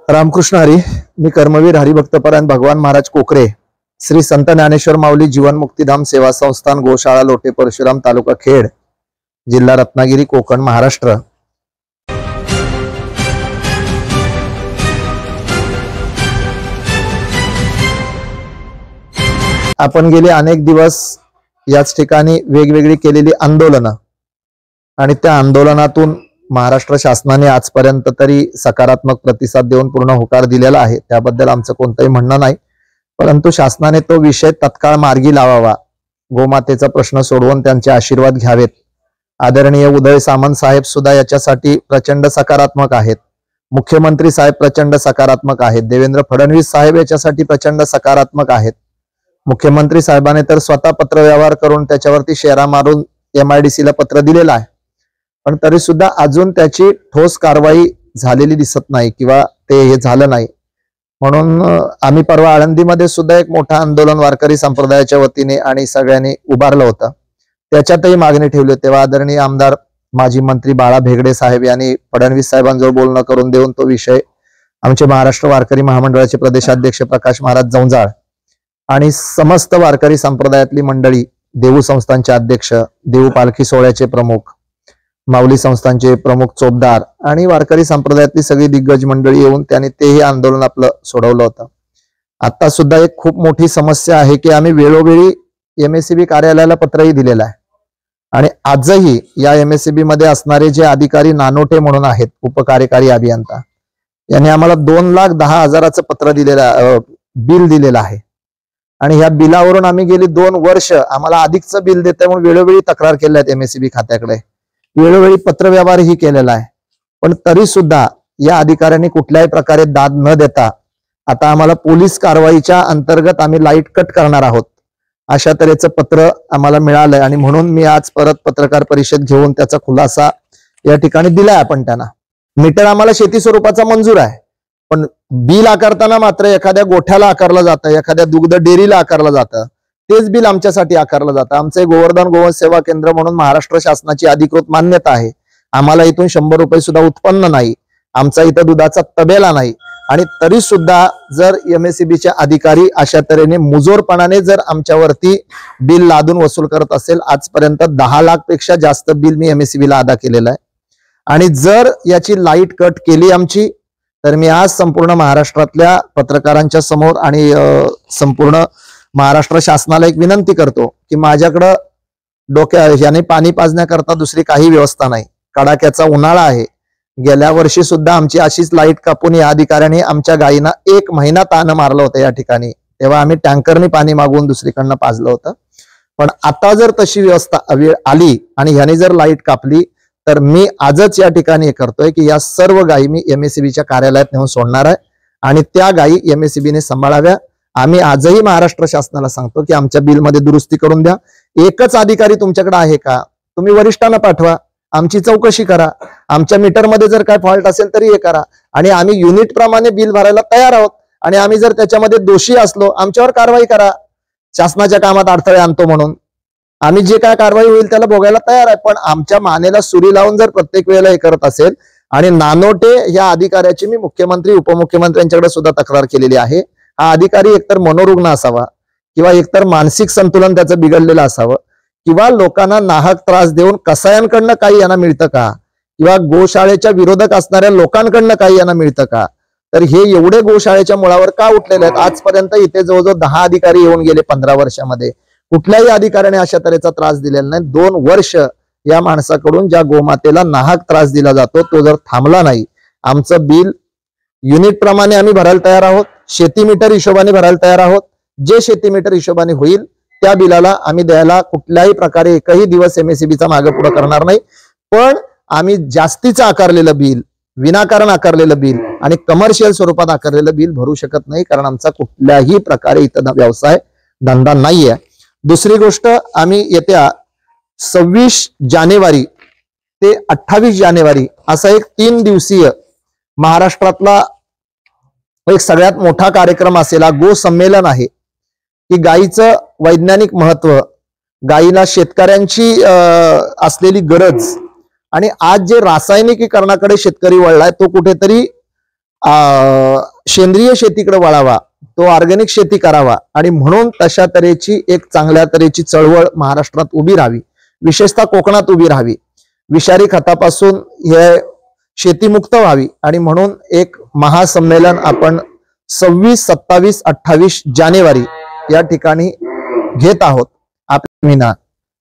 रामकृष्ण हरी. मी कर्मवीर हरिभक्तपरायण भगवान महाराज कोकरे, श्री संत ज्ञानेश्वर माऊली जीवन मुक्तिधाम सेवा संस्थान, गोशाळा लोटे, परशुराम, तालुका खेड, जिल्हा रत्नागिरी, कोकण, महाराष्ट्र. आपण गेले अनेक दिवस याच ठिकाणी वेगवेगळी केलेली आंदोलनं आणि त्या आंदोलनातून महाराष्ट्र शासनाने आजपर्यंत तरी सकारात्मक प्रतिसाद देऊन पूर्ण होकार दिलेला आहे. त्याबद्दल आमचं कोणतंही म्हणणं नाही, परंतु शासनाने तो विषय तत्काळ मार्गी लावावा, गोमातेचा प्रश्न सोडवून त्यांचे आशीर्वाद घ्यावेत. आदरणीय उदय सामंत साहेब सुद्धा याच्यासाठी प्रचंड सकारात्मक आहेत. मुख्यमंत्री साहेब प्रचंड सकारात्मक आहेत. देवेंद्र फडणवीस साहेब याच्यासाठी प्रचंड सकारात्मक आहेत. मुख्यमंत्री साहेबांनी तर स्वतः पत्रव्यवहार करून त्याच्यावरती शेरा मारून MIDC ला पत्र दिलेलं आहे, पण तरी सुद्धा अजून त्याची ठोस कारवाई झालेली दिसत नाही किंवा ते हे झालं नाही. म्हणून आम्ही परवा आळंदीमध्ये सुद्धा एक मोठं आंदोलन वारकरी संप्रदायाच्या वतीने आणि सगळ्यांनी उभारलं होतं. त्याच्यातही मागणी ठेवली. तेव्हा आदरणीय आमदार माजी मंत्री बाळा भेगडे साहेब यांनी फडणवीस साहेबांजवळ बोलणं करून देऊन तो विषय आमचे महाराष्ट्र वारकरी महामंडळाचे प्रदेशाध्यक्ष प्रकाश महाराज जवंजाळ आणि समस्त वारकरी संप्रदायातली मंडळी, देऊ संस्थांचे अध्यक्ष, देऊ पालखी सोहळ्याचे प्रमुख, माऊली संस्थांचे प्रमुख चोपदार आणि वारकरी संप्रदायातली सगळी दिग्गज मंडळी येऊन त्यांनी तेही आंदोलन आपलं सोडवलं होतं. आता सुद्धा एक खूप मोठी समस्या आहे की आम्ही वेळोवेळी MSCB कार्यालयाला पत्रही दिलेलं आहे आणि आजही या MSCB मध्ये असणारे जे अधिकारी नानोटे म्हणून आहेत, उपकार्यकारी अभियंता, यांनी आम्हाला 2,10,000चं पत्र दिलेलं, बिल दिलेलं आहे आणि ह्या बिलावरून आम्ही गेली 2 वर्ष आम्हाला अधिकचं बिल देते म्हणून वेळोवेळी तक्रार केल्या आहेत MSCB खात्याकडे, वेळोवेळी पत्रव्यवहारही केलेला आहे. पण तरी सुद्धा या अधिकाऱ्यांनी कुठल्याही प्रकारे दाद न देता आता आम्हाला पोलीस कारवाईच्या अंतर्गत आम्ही लाईट कट करणार आहोत अशा तऱ्हेचं पत्र आम्हाला मिळालंय आणि म्हणून मी आज परत पत्रकार परिषद घेऊन त्याचा खुलासा या ठिकाणी दिलाय. आपण त्यांना मीटर आम्हाला शेती स्वरूपाचा मंजूर आहे, पण बिल आकारताना मात्र एखाद्या गोठ्याला आकारलं जातं, एखाद्या दुग्ध डेअरीला आकारलं जातं, तेच बिल आमच्यासाठी आकारलं जातं. आमचे गोवर्धन गोवंश सेवा केंद्र म्हणून महाराष्ट्र शासनाची अधिकृत मान्यता आहे. आम्हाला इथून 100 रुपये सुद्धा उत्पन्न नाही, आमचा इथं दुधाचा तबेला नाही आणि तरी सुद्धा जर MSCBचे अधिकारी अशा तऱ्हेने मुजोरपणाने जर आमच्यावरती बिल लादून वसूल करत असेल, आजपर्यंत 10 लाखपेक्षा जास्त बिल मी MSCB ला अदा केलेलं आहे आणि जर याची लाईट कट केली आमची, तर मी आज संपूर्ण महाराष्ट्रातल्या पत्रकारांच्या समोर आणि संपूर्ण महाराष्ट्र शासनाला एक विनंती करतो की माझ्याकडं याने पाणी पाजण्याकरता दुसरी काही व्यवस्था नाही. कडाक्याचा उन्हाळा आहे. गेल्या वर्षी सुद्धा आमची अशीच लाईट कापून या अधिकाऱ्यांनी आमच्या गायींना 1 महिना ताण मारलं होतं या ठिकाणी. तेव्हा आम्ही टँकरनी पाणी मागवून दुसरीकडनं पाजलं होतं. पण आता जर तशी व्यवस्था वेळ आली आणि ह्याने जर लाईट कापली, तर मी आजच या ठिकाणी करतोय की या सर्व गायी मी MSCBच्या कार्यालयात नेऊन सोडणार आहे आणि त्या गायी MSCBने सांभाळाव्या. आम्ही आजही महाराष्ट्र शासनाला सांगतो की आमच्या बिलमध्ये दुरुस्ती करून द्या. एकच अधिकारी तुमच्याकडे आहे का? तुम्ही वरिष्ठांना पाठवा, आमची चौकशी करा. आमच्या मीटरमध्ये जर काय फॉल्ट असेल तरी हे करा आणि आम्ही युनिट प्रमाणे बिल भरायला तयार आहोत आणि आम्ही जर त्याच्यामध्ये दोषी असलो, आमच्यावर कारवाई करा. शासनाच्या कामात अडथळे आणतो म्हणून आम्ही जे काय कारवाई होईल त्याला भोगायला तयार आहे. पण आमच्या मानेला सुरी लावून जर प्रत्येक वेळेला हे करत असेल, आणि नानोटे या अधिकाऱ्याची मी मुख्यमंत्री उपमुख्यमंत्र्यांच्याकडे सुद्धा तक्रार केलेली आहे. हा अधिकारी एकतर मनोरुग्ण असावा किंवा एकतर मानसिक संतुलन त्याचं बिघडलेलं असावं किंवा लोकांना नाहक त्रास देऊन कसायांकडनं काही यांना मिळतं का किंवा गोशाळेच्या विरोधक असणाऱ्या लोकांकडनं काही यांना मिळतं का? तर हे एवढे गोशाळेच्या मुळावर का उठलेले आहेत? आजपर्यंत इथे जवळजवळ 10 अधिकारी येऊन गेले 15 वर्षामध्ये. कुठल्याही अधिकाऱ्याने अशा तऱ्हेचा त्रास दिलेला नाही. 2 वर्ष या माणसाकडून ज्या गोमातेला नाहक त्रास दिला जातो तो जर थांबला नाही, आमचं बिल युनिट प्रमाणे आम्ही भरायला तयार आहोत, शेती मीटर हिशोबाने भरायला तयार आहोत. जे शेती मीटर हिशोबाने होईल त्या बिलाला आम्ही द्यायला कुठल्याही प्रकारे एकही दिवस MSCBचा मागे पुढे करणार नाही. पण आम्ही जास्तीचं आकारलेलं बिल, विनाकारण आकारलेलं बिल आणि कमर्शियल स्वरूपात आकारलेलं बिल भरू शकत नाही, कारण आमचा कुठल्याही प्रकारे इथं व्यवसाय धंदा नाहीये. दुसरी गोष्ट, आम्ही येत्या 26 जानेवारी ते 28 जानेवारी असा एक 3 दिवसीय महाराष्ट्रातला एक सगळ्यात मोठा कार्यक्रम असेल. गो संमेलन आहे की गायीचं वैज्ञानिक महत्व, गायीला शेतकऱ्यांची असलेली गरज आणि आज जे रासायनिकीकरणाकडे शेतकरी वळलाय तो कुठेतरी सेंद्रिय शेतीकडे वळावा, तो ऑर्गॅनिक शेती करावा आणि म्हणून तशा तऱ्हेची एक चांगल्या तऱ्हेची चळवळ महाराष्ट्रात उभी राहावी, विशेषतः कोकणात उभी राहावी, विषारी खतापासून हे शेतीमुक्त व्हावी आणि म्हणून एक महासंमेलन आपण 26, 27, 28 जानेवारी या ठिकाणी घेत आहोत. आपल्या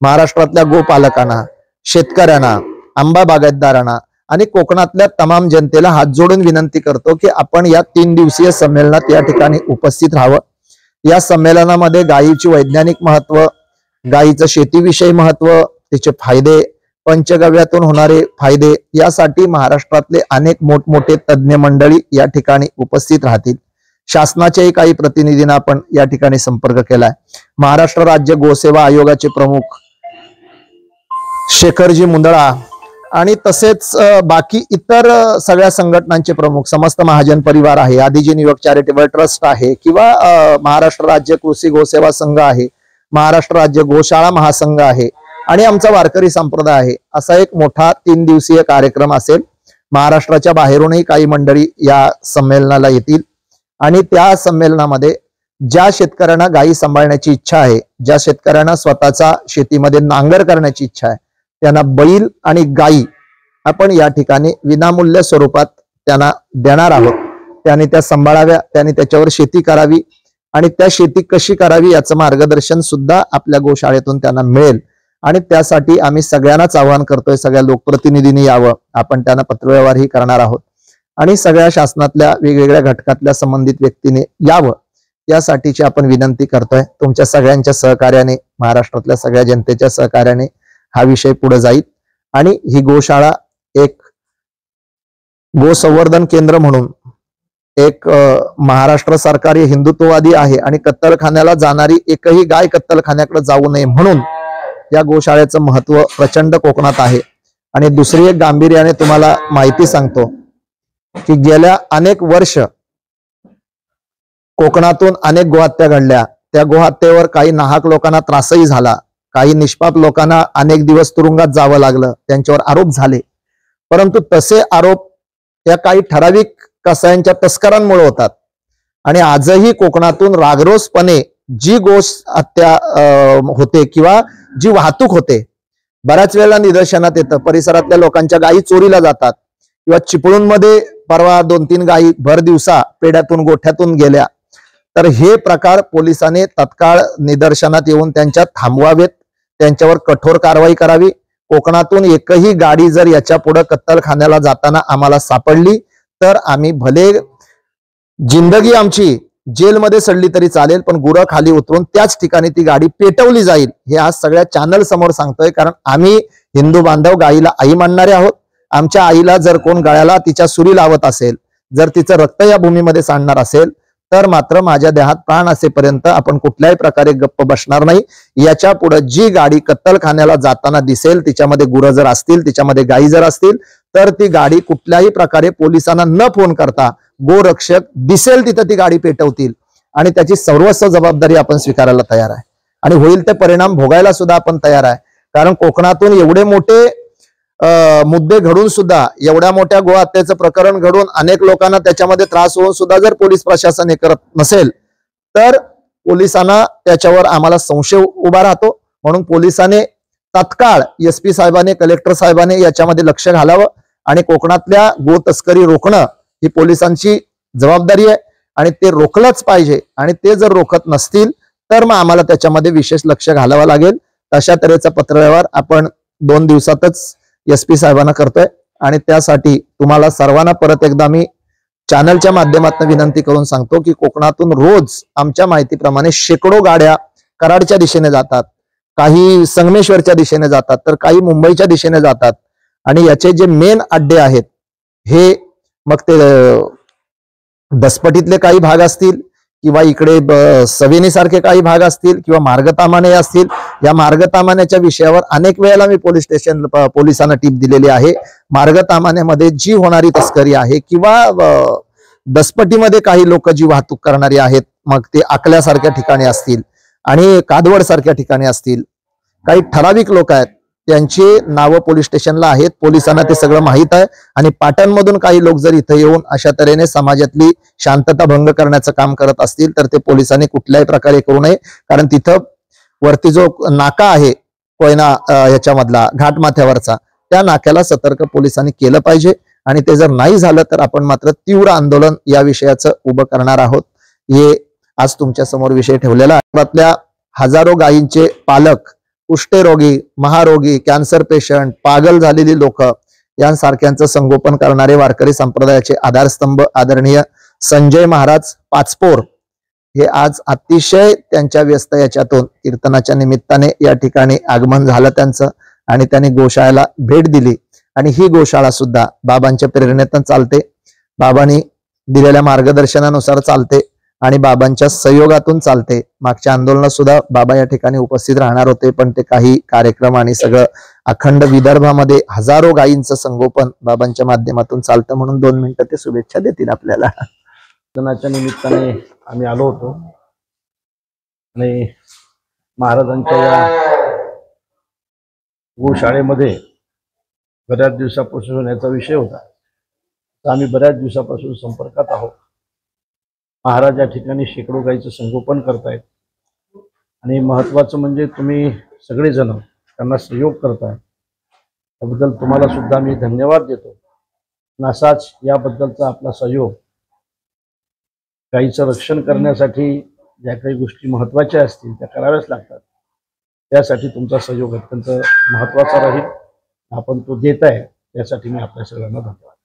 महाराष्ट्रातल्या गोपालकांना, शेतकऱ्यांना, आंबा बागायतदारांना आणि कोकणातल्या तमाम जनतेला हात जोडून विनंती करतो की आपण या 3 दिवसीय संमेलनात या ठिकाणी उपस्थित राहावं. या संमेलनामध्ये गायीची वैज्ञानिक महत्व, गायीचं शेतीविषयी महत्व, त्याचे फायदे, पंचगव्यातून होणारे फायदे यासाठी महाराष्ट्रातले अनेक मोठमोठे तज्ज्ञ मंडळी या ठिकाणी उपस्थित राहतील. शासनाच्याही काही प्रतिनिधींना आपण या ठिकाणी संपर्क केलाय. महाराष्ट्र राज्य गोसेवा आयोगाचे प्रमुख शेखरजी मुंदळा आणि तसेच बाकी इतर सगळ्या संघटनांचे प्रमुख, समस्त महाजन परिवार आहे, आदिजी युवक चॅरिटेबल ट्रस्ट आहे किंवा महाराष्ट्र राज्य कृषी गोसेवा संघ आहे, महाराष्ट्र राज्य गोशाळा महासंघ आहे आणि आमचा वारकरी संप्रदाय आहे, असा एक मोठा 3 दिवसीय कार्यक्रम असेल. महाराष्ट्राच्या बाहेरूनही काही मंडळी या संमेलनाला येतील आणि त्या संमेलनामध्ये ज्या शेतकऱ्यांना गायी सांभाळण्याची इच्छा आहे, ज्या शेतकऱ्यांना स्वतःचा शेतीमध्ये नांगर करण्याची इच्छा आहे, त्यांना बैल आणि गायी आपण या ठिकाणी विनामूल्य स्वरूपात त्यांना देणार आहोत. त्याने त्या सांभाळाव्या, त्याने त्याच्यावर शेती करावी आणि त्या शेती कशी करावी याचं मार्गदर्शन सुद्धा आपल्या गोशाळेतून त्यांना मिळेल. आणि त्यासाठी आम्ही सगळ्यांनाच आवाहन करतोय, सगळ्या लोकप्रतिनिधींनी यावं, आपण त्यांना पत्रव्यवहारही करणार आहोत आणि सगळ्या शासनातल्या वेगवेगळ्या घटकातल्या संबंधित व्यक्तीने यावं यासाठीची आपण विनंती करतोय. तुमच्या सगळ्यांच्या सहकार्याने, महाराष्ट्रातल्या सगळ्या जनतेच्या सहकार्याने हा विषय पुढे जाईल आणि ही गोशाळा एक गोसंवर्धन केंद्र म्हणून एक महाराष्ट्र सरकार हे हिंदुत्ववादी आहे आणि कत्तलखान्याला जाणारी एकही गाय कत्तलखान्याकडे जाऊ नये म्हणून या गोशाळेचं महत्व प्रचंड कोकणात आहे. आणि दुसरी एक गांभीर्याने तुम्हाला माहिती सांगतो की गेल्या अनेक वर्ष कोकणातून अनेक गोहत्या घडल्या. त्या गोहत्येवर काही नाहक लोकांना त्रासही झाला, काही निष्पाप लोकांना अनेक दिवस तुरुंगात जावं लागलं, त्यांच्यावर आरोप झाले. परंतु तसे आरोप या काही ठराविक कसायांच्या तस्करांमुळे होतात आणि आजही कोकणातून रागरोसपणे जी गोश हत्या होते किंवा जी वाहतूक होते, बऱ्याच वेळेला निदर्शनात येतं परिसरातल्या लोकांच्या गायी चोरीला जातात किंवा चिपळूणमध्ये परवा 2-3 गायी भर दिवसा पेड्यातून गोठ्यातून गेल्या. तर हे प्रकार पोलिसांनी तत्काळ निदर्शनात येऊन त्यांच्या थांबवावेत, त्यांच्यावर कठोर कारवाई करावी. कोकणातून एकही गाडी जर याच्या पुढे कत्तलखान्याला जाताना आम्हाला सापडली तर आम्ही भले जिंदगी आमची जेलमध्ये सडली तरी चालेल, पण गुरं खाली उतरून त्याच ठिकाणी ती गाडी पेटवली जाईल. हे आज सगळ्या चॅनल समोर सांगतोय, कारण आम्ही हिंदू बांधव गायीला आई मानणारे आहोत. आमच्या आईला जर कोण गळ्याला तिच्या सुरी लावत असेल, जर तिचं रक्त या भूमीमध्ये सांडणार असेल तर मात्र माझ्या देहात प्राण असेपर्यंत आपण कुठल्याही प्रकारे गप्प बसणार नाही. याच्या पुढे जी गाडी कत्तलखान्याला जाताना दिसेल, तिच्यामध्ये गुरं जर असतील, तिच्यामध्ये गायी जर असतील, तर ती गाडी कुठल्याही प्रकारे पोलिसांना न फोन करता गोरक्षक दिसेल तिथं ती गाडी पेटवतील आणि त्याची सर्वस्व जबाबदारी आपण स्वीकारायला तयार आहे आणि होईल ते परिणाम भोगायला सुद्धा आपण तयार आहे. कारण कोकणातून एवढे मोठे मुद्दे घडून सुद्धा, एवढ्या मोठ्या गोहत्येचं प्रकरण घडून अनेक लोकांना त्याच्यामध्ये त्रास होऊन सुद्धा जर पोलीस प्रशासन हे करत नसेल तर पोलिसांना त्याच्यावर आम्हाला संशय उभा राहतो. म्हणून पोलिसांनी तत्काळ SP साहेबांनी, कलेक्टर साहेबांनी याच्यामध्ये लक्ष घालावं आणि कोकणातल्या गो तस्करी रोखणं ही पोलिसांची जबाबदारी आहे आणि ते रोखलंच पाहिजे. आणि ते जर रोखत नसतील तर मग आम्हाला त्याच्यामध्ये विशेष लक्ष घालावं लागेल. तशा तऱ्हेचा पत्रव्यवहार आपण 2 दिवसातच SP साहेबांना करतोय आणि त्यासाठी तुम्हाला सर्वांना परत एकदा मी चॅनलच्या माध्यमातून विनंती करून सांगतो की कोकणातून रोज आमच्या माहितीप्रमाणे शेकडो गाड्या कराडच्या दिशेने जातात, काही संगमेश्वरच्या दिशेने जातात, तर काही मुंबईच्या दिशेने जातात. आणि याचे जे मेन अड्डे आहेत हे मग ते दसपटीतले काही भाग असतील किंवा इकडे सवेनीसारखे काही भाग असतील किंवा मार्गतामाने असतील. या मार्गतामान्याच्या विषयावर अनेक वेळेला मी पोलिसांना टीप दिलेली आहे. मार्गतामान्यामध्ये जी होणारी तस्करी आहे किंवा दसपटीमध्ये काही लोक जी वाहतूक करणारी आहेत, मग ते आकल्यासारख्या ठिकाणी असतील आणि कादवड सारख्या ठिकाणी असतील, काही ठराविक लोक आहेत त्यांची नावं पोलीस स्टेशनला आहेत, पोलिसांना ते सगळं माहीत आहे आणि पाटणमधून काही लोक जर इथं येऊन अशा तऱ्हेने समाजातली शांतता भंग करण्याचं काम करत असतील तर ते पोलिसांनी कुठल्याही प्रकारे करू नये. कारण तिथं वरती जो नाका आहे कोयना याच्यामधला घाटमाथ्यावरचा, त्या नाक्याला सतर्क पोलिसांनी केलं पाहिजे आणि ते जर नाही झालं तर आपण मात्र तीव्र आंदोलन या विषयाचं उभं करणार आहोत. हे आज तुमच्या समोर विषय ठेवलेला आहे. आपल्या हजारो गायींचे पालक, कुष्ठरोगी, महारोगी, कॅन्सर पेशंट, पागल झालेली लोक यांसारख्यांचं संगोपन करणारे वारकरी संप्रदायाचे आधारस्तंभ आदरणीय संजय महाराज पाचपोर हे आज अतिशय त्यांच्या व्यस्त याच्यातून कीर्तनाच्या निमित्ताने या ठिकाणी आगमन झालं त्यांचं आणि त्यांनी गोशाळेला भेट दिली आणि ही गोशाळा सुद्धा बाबांच्या प्रेरणेतून चालते, बाबांनी दिलेल्या मार्गदर्शनानुसार चालते आणि बाबांच्या सहयोगातून चालते. मागच्या आंदोलनात सुद्धा बाबा या ठिकाणी उपस्थित राहणार होते, पण ते काही कार्यक्रम आणि सगळं अखंड विदर्भामध्ये हजारो गायींचं संगोपन बाबांच्या माध्यमातून चालतं म्हणून 2 मिनिटं ते शुभेच्छा देतील आपल्याला. कीर्तनाच्या निमित्ताने आम्ही आलो होतो आणि महाराजांच्या या गोशाळेमध्ये बऱ्याच दिवसापासून याचा विषय होता. तर आम्ही बऱ्याच दिवसापासून संपर्कात आहोत. महाराज या ठिकाणी शेकडो गायीचं संगोपन करतायत आणि महत्वाचं म्हणजे तुम्ही सगळेजण त्यांना सहयोग करताय, त्याबद्दल तुम्हाला सुद्धा मी धन्यवाद देतो. असाच याबद्दलचा आपला सहयोग, गायीचं रक्षण करण्यासाठी ज्या काही गोष्टी महत्त्वाच्या असतील त्या कराव्याच लागतात, त्यासाठी तुमचा सहयोग अत्यंत महत्त्वाचा राहील. आपण तो देताय त्यासाठी मी आपल्या सगळ्यांना धन्यवाद.